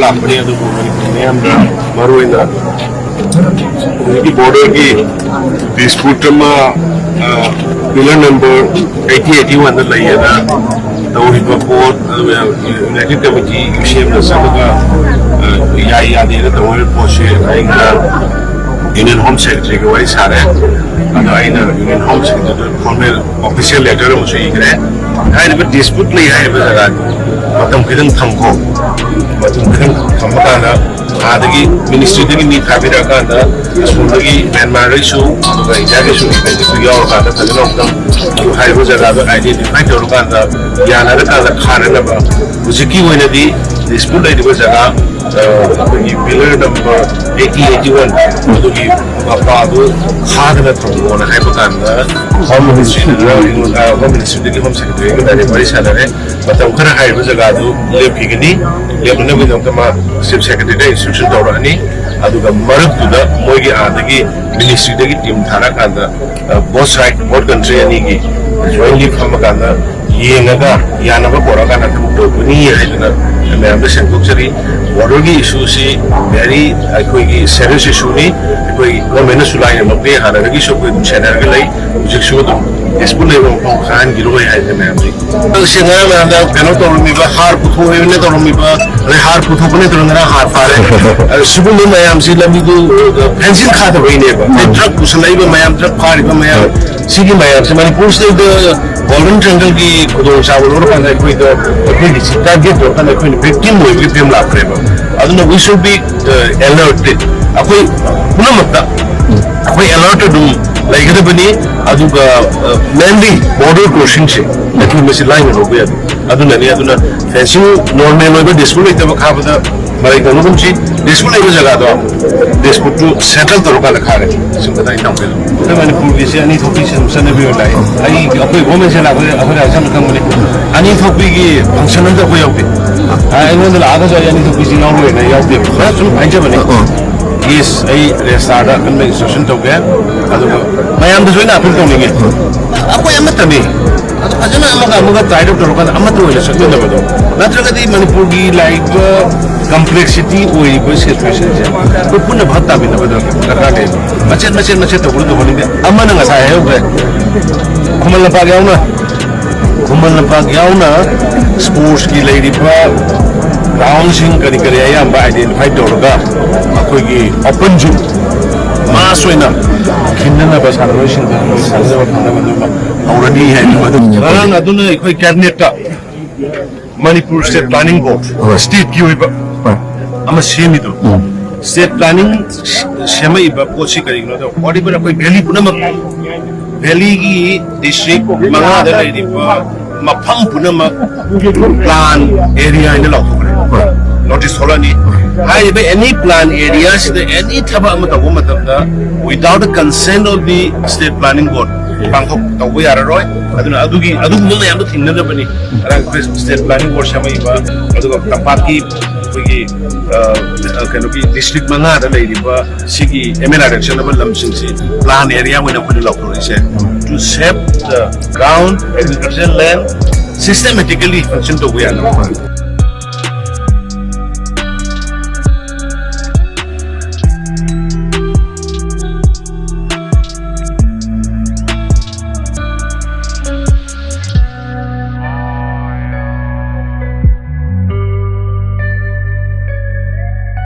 lakpani adu miyam da maruina ki border ki dispute ma pillar number 8081 da laiya da tawri report United Committee shame da sabga ya de da tawri poshe ainga Union Home Secretary ke wari sare adu aina Union Home Secretary formal official letter mo sei gre hai ba dispute lai hai ba jaga matam kidan thamko matam kidan thamka na adagi ministry dagi mi thabira ka da sundagi Myanmar issue aduga India issue ke yaw ka da thagna ukam hai ba jaga da identify kar ka da yana da ka khana na ba usiki hoina di dispute lai ba jaga pillar number 8081 adugi papa adu khadna thongo na hai ba ka da home ministry dagi home secretary ke da bari salare matam khara hai ba jaga du lepigini lepna bi dam kama chief secretary da instruction tawrani aduga marab da moigi adagi ministry dagi team thara ka da both side both country ani gi jointly phama ka da yenga yana ba bora ka na to ni haidana ma'am sanctuary border की issue से very कोई की serious issue नहीं कोई government सुलाई ने लोग हाना रखी show कोई चैनल के लिए मुझे शो तो इसको ले वो खान गिरो है मैम जी तो सिंगा मैम दा कनो तो मी बा हार पुथो है ने तो मी बा अरे हार पुथो बने तो ना हार पारे सुबह में मैम से लमी को फेंसिंग खा तो वही ने बा ट्रक पुसलाई बा मैम ट्रक कार बा मैम सिगी मैम से मणिपुर से गोल्डन ट्रायंगल की खुदों चावल और पाने कोई तो कोई टारगेट तो पाने कोई victim हुए victim लाभ रहे बा अदुना we should be alerted अकोई पुनः मत्ता अकोई alerted हूँ लाइक तो बनी अदुगा mainly border crossing से लेकिन में से लाइन हो गया अदुना नहीं अदुना fencing normal लोग dispute इतना बखा बता बाइक दोनों कुछ dispute एक जगह तो dispute जो settle तो रुका लखा रहे सिंपल इतना होगा तो मैंने पूरी से अनी थोड़ी से हमसे भी होता है आई अकोई वो में से लाभ है अकोई ऐसा मतलब मुझे अनी थोड़ी की function तो कोई होती आई वो तो आधा जो अनी थोड़ी सी ना हुए ना याद दे बस सुन भाई जब बने yes आई restart kan मैं instruction तो गया अदुगा मैं हम तो जो है ना अपील तो नहीं है आपको ये मत तभी अजना अमगा ट्राइड तो रुका अमत तो है सकते हैं तो नत्रगति मणिपुर की लाइक complexity हुई कोई situation है तो पुनः भत्ता भी ना बदल लगा के मचे तो बोल तो बोली दे अम्मा ना ऐसा है वो घुमल ना पा गया ना sports की लेडी पर राउंड सिंह करी आया हम आइडेंटिफाई तो रुका कोई की open जो मास हुई ना किन्ना ना बस आरोह सिंह का सारे वो खाना बंदो already है तो ना तो ना कोई कैबिनेट का Manipur State Planning Board State की हुई पर अम्म सेम ही तो State Planning सेम ही पर कोशिश करेंगे ना तो बॉडी पर कोई वैली पुनः वैली की डिस्ट्रिक्ट मंगा दे रही पर मफम पुनः plan area इन लोग notice होला नहीं हाय ये any plan area से any थबा without the consent of the State Planning Board Bangkok तो वो यार रोय अदुगी मुझे यहाँ तो थिंगने तो बनी अगर State Planning Board शामिल हुआ अदुगा तंपाक की कोई की district मंगा ada lagi di segi ML election apa lamsing si plan area mana pun dilakukan ini to shape the ground agricultural land systematically function to we are